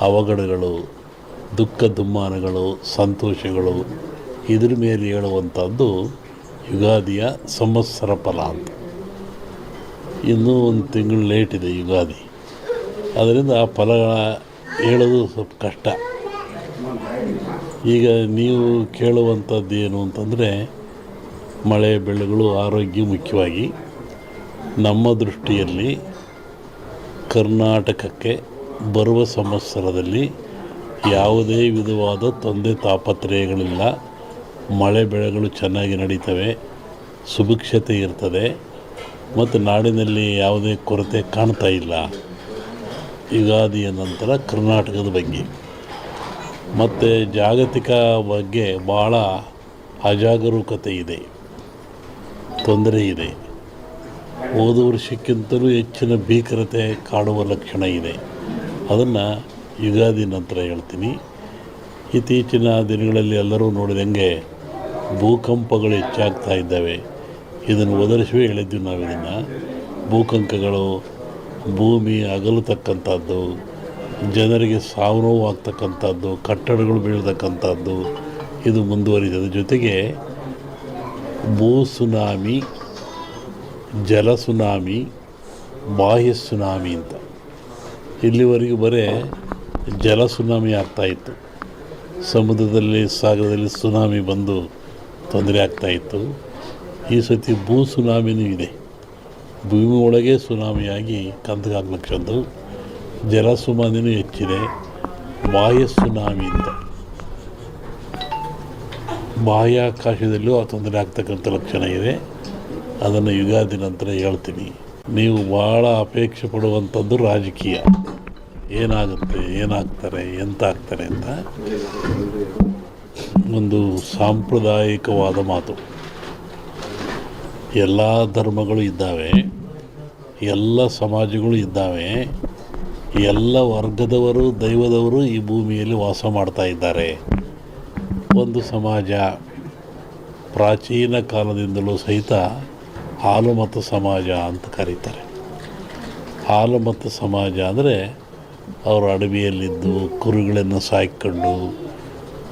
ಅವಘಡಗಳು, ದುಃಖ ದುಮ್ಮಾನಗಳು, ಸಂತೋಷಗಳು ಇದ್ರ ಮೇಲೆ ಹೇಳುವಂಥದ್ದು ಯುಗಾದಿಯ ಸಂವತ್ಸರ ಫಲ ಅಂತ. ಇನ್ನೂ ಒಂದು ತಿಂಗಳು ಲೇಟ್ ಇದೆ ಯುಗಾದಿ, ಅದರಿಂದ ಆ ಫಲಗಳ ಹೇಳೋದು ಸ್ವಲ್ಪ ಕಷ್ಟ. ಈಗ ನೀವು ಕೇಳುವಂಥದ್ದು ಏನು ಅಂತಂದರೆ, ಮಳೆ ಬೆಳೆಗಳು ಆರೋಗ್ಯ ಮುಖ್ಯವಾಗಿ ನಮ್ಮ ದೃಷ್ಟಿಯಲ್ಲಿ ಕರ್ನಾಟಕಕ್ಕೆ ಬರುವ ಸಂವತ್ಸರದಲ್ಲಿ ಯಾವುದೇ ವಿಧವಾದ ತೊಂದರೆ ತಾಪತ್ರಯಗಳಿಲ್ಲ. ಮಳೆ ಬೆಳೆಗಳು ಚೆನ್ನಾಗಿ ನಡೀತವೆ, ಸುಭಿಕ್ಷತೆ ಇರ್ತದೆ ಮತ್ತು ನಾಡಿನಲ್ಲಿ ಯಾವುದೇ ಕೊರತೆ ಕಾಣ್ತಾ ಇಲ್ಲ. ಯುಗಾದಿಯ ನಂತರ ಕರ್ನಾಟಕದ ಬಗ್ಗೆ ಮತ್ತು ಜಾಗತಿಕ ಬಗ್ಗೆ ಭಾಳ ಅಜಾಗರೂಕತೆ ಇದೆ, ತೊಂದರೆ ಇದೆ. ಹೋದ ವರ್ಷಕ್ಕಿಂತಲೂ ಹೆಚ್ಚಿನ ಭೀಕರತೆ ಕಾಡುವ ಲಕ್ಷಣ ಇದೆ. ಅದನ್ನು ಯುಗಾದಿ ನಂತರ ಹೇಳ್ತೀನಿ. ಇತ್ತೀಚಿನ ದಿನಗಳಲ್ಲಿ ಎಲ್ಲರೂ ನೋಡಿದಂಗೆ ಭೂಕಂಪಗಳು ಹೆಚ್ಚಾಗ್ತಾ ಇದ್ದಾವೆ. ಇದನ್ನು ಒದರಿಸುವೇ ಹೇಳಿದ್ವಿ ನಾವು. ಇದನ್ನು ಭೂಕಂಪಗಳು, ಭೂಮಿ ಅಗಲತಕ್ಕಂಥದ್ದು, ಜನರಿಗೆ ಸಾವು ನೋವು ಆಗ್ತಕ್ಕಂಥದ್ದು, ಕಟ್ಟಡಗಳು ಬೀಳ್ತಕ್ಕಂಥದ್ದು ಇದು ಮುಂದುವರಿದ ಜೊತೆಗೆ ಭೂ ಸುನಾಮಿ, ಜಲ ಸುನಾಮಿ, ಬಾಹ್ಯ ಸುನಾಮಿ ಅಂತ ಇಲ್ಲಿವರೆಗೂ ಬರೀ ಜಲ ಸುನಾಮಿ ಆಗ್ತಾಯಿತ್ತು. ಸಮುದ್ರದಲ್ಲಿ, ಸಾಗರದಲ್ಲಿ ಸುನಾಮಿ ಬಂದು ತೊಂದರೆ ಆಗ್ತಾಯಿತ್ತು. ಈ ಸತಿ ಭೂ ಸುನಾಮಿನೂ ಇದೆ. ಭೂಮಿ ಒಳಗೆ ಸುನಾಮಿಯಾಗಿ ಕಂದಗಾಗ್ಲಕ್ಷದ್ದು. ಜಲ ಸುನಾಮಿನೂ ಹೆಚ್ಚಿದೆ. ಬಾಹ್ಯ ಸುನಾಮಿ ಅಂತ ಬಾಹ್ಯಾಕಾಶದಲ್ಲೂ ಆ ತೊಂದರೆ ಆಗ್ತಕ್ಕಂಥ ಲಕ್ಷಣ ಇದೆ. ಅದನ್ನು ಯುಗಾದಿ ನಂತರ ಹೇಳ್ತೀನಿ. ನೀವು ಭಾಳ ಅಪೇಕ್ಷೆ ಪಡುವಂಥದ್ದು ರಾಜಕೀಯ. ಏನಾಗುತ್ತೆ, ಏನಾಗ್ತಾರೆ, ಎಂತ ಆಗ್ತಾರೆ ಅಂತ ಒಂದು ಸಾಂಪ್ರದಾಯಿಕವಾದ ಮಾತು. ಎಲ್ಲ ಧರ್ಮಗಳು ಇದ್ದಾವೆ, ಎಲ್ಲ ಸಮಾಜಗಳು ಇದ್ದಾವೆ, ಎಲ್ಲ ವರ್ಗದವರು, ದೈವದವರು ಈ ಭೂಮಿಯಲ್ಲಿ ವಾಸ ಮಾಡ್ತಾ ಇದ್ದಾರೆ. ಒಂದು ಸಮಾಜ ಪ್ರಾಚೀನ ಕಾಲದಿಂದಲೂ ಸಹಿತ ಹಾಲುಮತ ಸಮಾಜ ಅಂತ ಕರೀತಾರೆ. ಹಾಲುಮತ ಸಮಾಜ ಅಂದರೆ ಅವರು ಅಡವಿಯಲ್ಲಿದ್ದು ಕುರಿಗಳನ್ನು ಸಾಕಿಕೊಂಡು,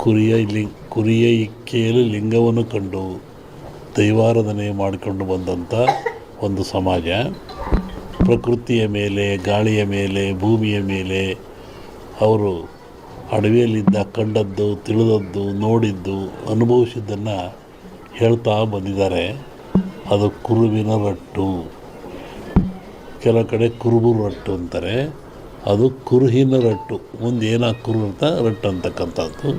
ಕುರಿಯ ಇಕ್ಕೆಯಲ್ಲಿ ಲಿಂಗವನ್ನು ಕಂಡು ದೈವಾರಾಧನೆ ಮಾಡಿಕೊಂಡು ಬಂದಂಥ ಒಂದು ಸಮಾಜ. ಪ್ರಕೃತಿಯ ಮೇಲೆ, ಗಾಳಿಯ ಮೇಲೆ, ಭೂಮಿಯ ಮೇಲೆ ಅವರು ಅಡವಿಯಲ್ಲಿದ್ದ ಕಂಡದ್ದು, ತಿಳಿದದ್ದು, ನೋಡಿದ್ದು, ಅನುಭವಿಸಿದ್ದನ್ನು ಹೇಳ್ತಾ ಬಂದಿದ್ದಾರೆ. ಅದು ಕುರುವಿನ ರಟ್ಟು, ಕೆಲವು ಕಡೆ ಕುರುಬು ರಟ್ಟು ಅಂತಾರೆ. ಅದು ಕುರುಹಿನ ರಟ್ಟು, ಮುಂದೆ ಏನಾಗ ಕುರು ಅಂತ ರಟ್ಟು ಅಂತಕ್ಕಂಥದ್ದು.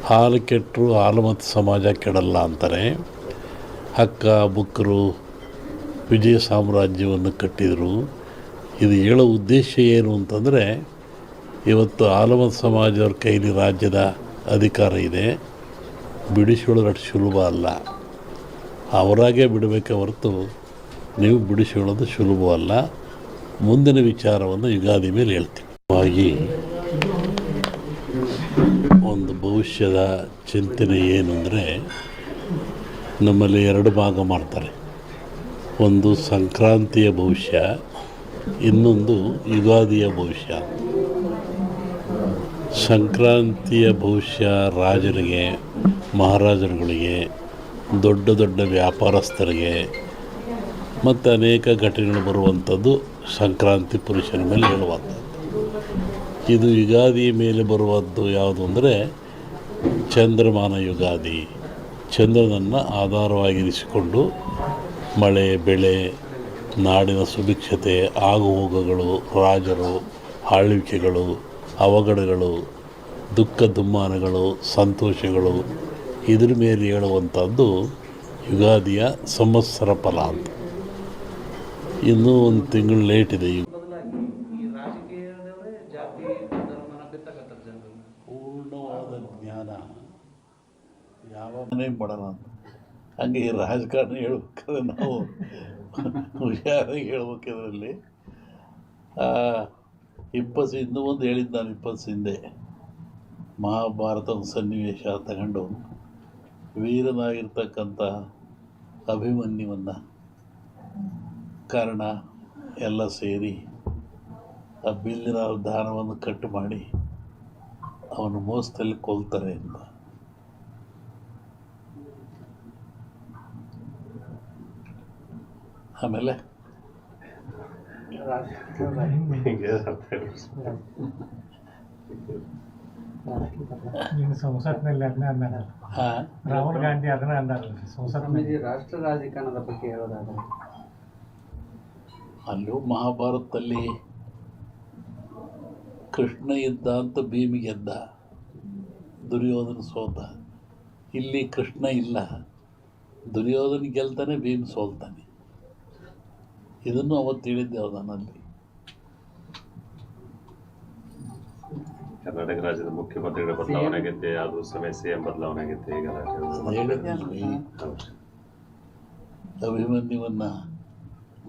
ಹಾಲು ಕೆಟ್ಟರು ಹಾಲು ಮತ್ತು ಸಮಾಜ ಕೆಡಲ್ಲ ಅಂತಾರೆ. ಹಕ್ಕ ಬುಕ್ಕರು ವಿಜಯ ಸಾಮ್ರಾಜ್ಯವನ್ನು ಕಟ್ಟಿದರು. ಇದು ಹೇಳೋ ಉದ್ದೇಶ ಏನು ಅಂತಂದರೆ, ಇವತ್ತು ಆಲಮತ ಸಮಾಜದವ್ರ ಕೈಲಿ ರಾಜ್ಯದ ಅಧಿಕಾರ ಇದೆ. ಬಿಡಿಸಿಕೊಳ್ಳೋದು ಸುಲಭ ಅಲ್ಲ. ಅವರಾಗೇ ಬಿಡಬೇಕೆ ಹೊರತು ನೀವು ಬಿಡಿಸಿಕೊಳ್ಳೋದು ಸುಲಭವಲ್ಲ. ಮುಂದಿನ ವಿಚಾರವನ್ನು ಯುಗಾದಿ ಮೇಲೆ ಹೇಳ್ತೀವಿ. ಹಾಗಾಗಿ ಒಂದು ಭವಿಷ್ಯದ ಚಿಂತನೆ ಏನು ಅಂದರೆ, ನಮ್ಮಲ್ಲಿ ಎರಡು ಭಾಗ ಮಾಡ್ತಾರೆ. ಒಂದು ಸಂಕ್ರಾಂತಿಯ ಭವಿಷ್ಯ, ಇನ್ನೊಂದು ಯುಗಾದಿಯ ಭವಿಷ್ಯ. ಸಂಕ್ರಾಂತಿಯ ಭವಿಷ್ಯ ರಾಜರಿಗೆ, ಮಹಾರಾಜರುಗಳಿಗೆ, ದೊಡ್ಡ ದೊಡ್ಡ ವ್ಯಾಪಾರಸ್ಥರಿಗೆ ಮತ್ತು ಅನೇಕ ಘಟನೆಗಳು ಬರುವಂಥದ್ದು ಸಂಕ್ರಾಂತಿ ಪುರುಷನ ಮೇಲೆ ಹೇಳುವಂಥದ್ದು. ಇದು ಯುಗಾದಿಯ ಮೇಲೆ ಬರುವಂಥದ್ದು ಯಾವುದು ಅಂದರೆ ಚಂದ್ರಮಾನ ಯುಗಾದಿ. ಚಂದ್ರನನ್ನು ಆಧಾರವಾಗಿರಿಸಿಕೊಂಡು ಮಳೆ ಬೆಳೆ, ನಾಡಿನ ಸುಭಿಕ್ಷತೆ, ಆಗುಹೋಗುಗಳು, ರಾಜರು, ಆಳ್ವಿಕೆಗಳು, ಅವಘಡಗಳು, ದುಃಖ ದುಮ್ಮಾನಗಳು, ಸಂತೋಷಗಳು ಇದ್ರ ಮೇಲೆ ಹೇಳುವಂಥದ್ದು ಯುಗಾದಿಯ ಸಂವತ್ಸರ ಫಲ ಅಂತ. ಇನ್ನೂ ಒಂದು ತಿಂಗಳು ಲೇಟ್ ಇದೆ. ಪೂರ್ಣವಾದ ಜ್ಞಾನ ಯಾವನೇ ಮಾಡೋಣ ಅಂತ. ಹಾಗೆ ಈ ರಾಜಕಾರಣ ಹೇಳ್ಬೇಕಾದ್ರೆ ನಾವು ಹುಷಾರಾಗಿ ಹೇಳ್ಬೇಕಿದ್ರಲ್ಲಿ. ಇನ್ನೂ ಒಂದು ಹೇಳಿದ್ದು ನಾನು 20 ಹಿಂದೆ ಮಹಾಭಾರತದ ಸನ್ನಿವೇಶ ತಗೊಂಡು ವೀರನಾಗಿರ್ತಕ್ಕಂಥ ಅಭಿಮನ್ಯುವನ್ನು ಕರ್ಣ ಎಲ್ಲ ಸೇರಿ ಆ ಬಿಲ್ಲಿನ ದಾನವನ್ನು ಕಟ್ಟು ಮಾಡಿ ಅವನು ಮೋಸದಲ್ಲಿ ಕೊಲ್ತಾರೆ ಅಂತ. ಆಮೇಲೆ ಸಂಸತ್ನಲ್ಲಿ ಅದನ್ನ ಅಂದಾರ, ರಾಹುಲ್ ಗಾಂಧಿ ಅದನ್ನ ಅಂದಾರ ಸಂಸತ್ನಲ್ಲಿ. ರಾಷ್ಟ್ರ ರಾಜಕಾರಣದ ಬಗ್ಗೆ ಹೇಳೋದಾದ್ರೆ ಅಲ್ಲೂ ಮಹಾಭಾರತದಲ್ಲಿ ಕೃಷ್ಣ ಇದ್ದ ಅಂತ ಭೀಮ್ ಗೆದ್ದ, ದುರ್ಯೋಧನ ಸೋತ. ಇಲ್ಲಿ ಕೃಷ್ಣ ಇಲ್ಲ, ದುರ್ಯೋಧನ ಗೆಲ್ತಾನೆ, ಭೀಮ್ ಸೋಲ್ತಾನೆ. ಇದನ್ನು ಅವತ್ತು ಹೇಳಿದ್ದೆ ನನ್ನಲ್ಲಿ. ಕರ್ನಾಟಕ ರಾಜ್ಯದ ಮುಖ್ಯಮಂತ್ರಿಗಳ ಬದಲಾವಣೆ ಆಗೈತೆ, ಅದು ಸಮಯ ಸಿಎಂ ಬದಲಾವಣೆ ಆಗೈತೆ. ಈಗ ಹೇಳಿದ್ನಲ್ರಿ, ಅಭಿಮನ್ಯುವನ್ನ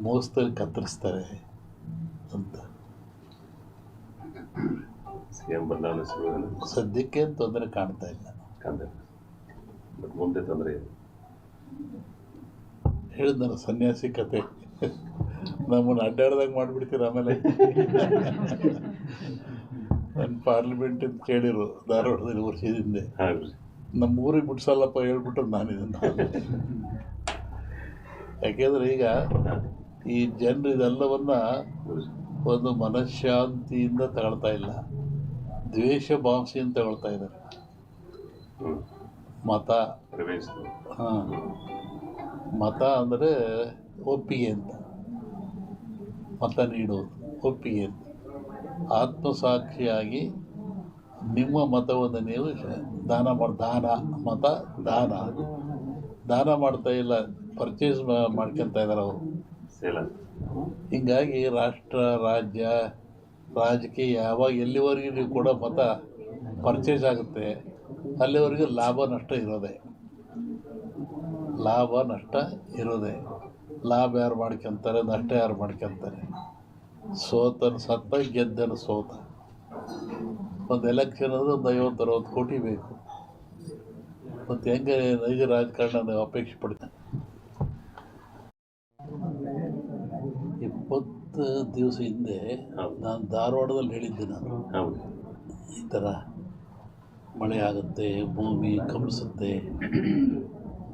ಮೋಸದಲ್ಲಿ ಕತ್ತರಿಸ್ತಾರೆ ಅಂತ. ಸಿಎಂ ಬದಲಾವಣೆ ಶುರು ಸದ್ಯಕ್ಕೆ ತೊಂದರೆ ಕಾಣ್ತಾ ಇಲ್ಲ. ಬಟ್ ಮುಂದೆ ತೊಂದರೆ ಇದೆ. ಹೇಳಿದ್ನಲ್ಲ ಸನ್ಯಾಸಿ ಕತೆ, ನಮ್ಮನ್ನು ಅಡ್ಡಾಡ್ದಾಗ ಮಾಡಿಬಿಡ್ತೀರ. ಆಮೇಲೆ ನನ್ನ ಪಾರ್ಲಿಮೆಂಟ್ ಅಂತ ಕೇಳಿರು ಧಾರವಾಡದಲ್ಲಿ ವರ್ಷದಿಂದ, ನಮ್ಮ ಊರಿಗೆ ಬಿಡ್ಸಲ್ಲಪ್ಪ ಹೇಳ್ಬಿಟ್ಟು ನಾನಿದನ್ನು. ಯಾಕೆಂದರೆ ಈಗ ಈ ಜನರು ಇದೆಲ್ಲವನ್ನ ಒಂದು ಮನಃಶಾಂತಿಯಿಂದ ತಗೊಳ್ತಾ ಇಲ್ಲ, ದ್ವೇಷ ಭಾವನೆಯಿಂದ ತಗೊಳ್ತಾ ಇದ್ದಾರೆ. ಮತ, ಹಾಂ, ಮತ ಅಂದರೆ ಒಪ್ಪಿಗೆ ಅಂತ, ಮತ ನೀಡೋದು ಒಪ್ಪಿಗೆ ಅಂತ. ಆತ್ಮಸಾಕ್ಷಿಯಾಗಿ ನಿಮ್ಮ ಮತವನ್ನು ನೀವು ದಾನ ಮತ ದಾನ ಮಾಡ್ತಾ ಇಲ್ಲ, ಪರ್ಚೇಸ್ ಮಾಡ್ಕೊತ ಇದ್ದಾರೆ ಅವರು. ಹೀಗಾಗಿ ರಾಷ್ಟ್ರ, ರಾಜ್ಯ, ರಾಜಕೀಯ ಯಾವಾಗ ಎಲ್ಲಿವರೆಗೂ ನೀವು ಕೂಡ ಮತ ಪರ್ಚೇಸ್ ಆಗುತ್ತೆ ಅಲ್ಲಿವರೆಗೂ ಲಾಭ ನಷ್ಟ ಇರೋದೆ. ಲಾಭ ಯಾರು ಮಾಡ್ಕೊತಾರೆ, ನಷ್ಟ ಯಾರು ಮಾಡ್ಕೊತಾರೆ? ಸೋತನ ಸತ್ತ, ಗೆದ್ದನ ಸೋತ. ಒಂದು ಎಲೆಕ್ಷನ್ ಅಂದರೆ ಒಂದು 50-60 ಕೋಟಿ ಬೇಕು. ಮತ್ತು ಹೆಂಗೆ ನೈಜ ರಾಜಕಾರಣ ನಾವು ಅಪೇಕ್ಷೆ ಪಡ್ತೇನೆ. 20 ದಿವಸ ಹಿಂದೆ ನಾನು ಧಾರವಾಡದಲ್ಲಿ ಹೇಳಿದ್ದೆ, ನಾನು ಈ ಥರ ಮಳೆ ಆಗುತ್ತೆ, ಭೂಮಿ ಕಂಪಿಸುತ್ತೆ,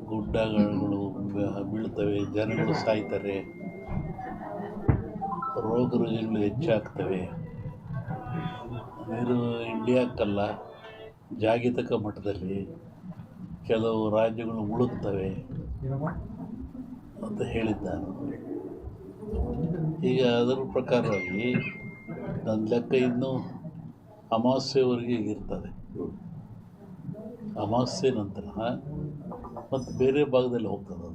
ಗುಡ್ಡಗಳು ಬೀಳ್ತವೆ, ಜನಗಳು ಸಾಯ್ತಾರೆ, ರೋಗ ರುಜಿನಗಳು ಹೆಚ್ಚಾಗ್ತವೆ. ನೀರು ಇಂಡಿಯಾಕ್ಕಲ್ಲ, ಜಾಗತಿಕ ಮಟ್ಟದಲ್ಲಿ ಕೆಲವು ರಾಜ್ಯಗಳು ಮುಳುಗ್ತವೆ ಅಂತ ಹೇಳಿದ್ದಾನು. ಈಗ ಅದರ ಪ್ರಕಾರವಾಗಿ ನನ್ನ ಲೆಕ್ಕ ಇನ್ನೂ ಅಮಾವಾಸ್ಯೆವರೆಗೆ ಇರ್ತದೆ. ಅಮಾವಾಸ್ಯೆ ನಂತರ ಮತ್ತು ಬೇರೆ ಭಾಗದಲ್ಲಿ ಹೋಗ್ತದೆ.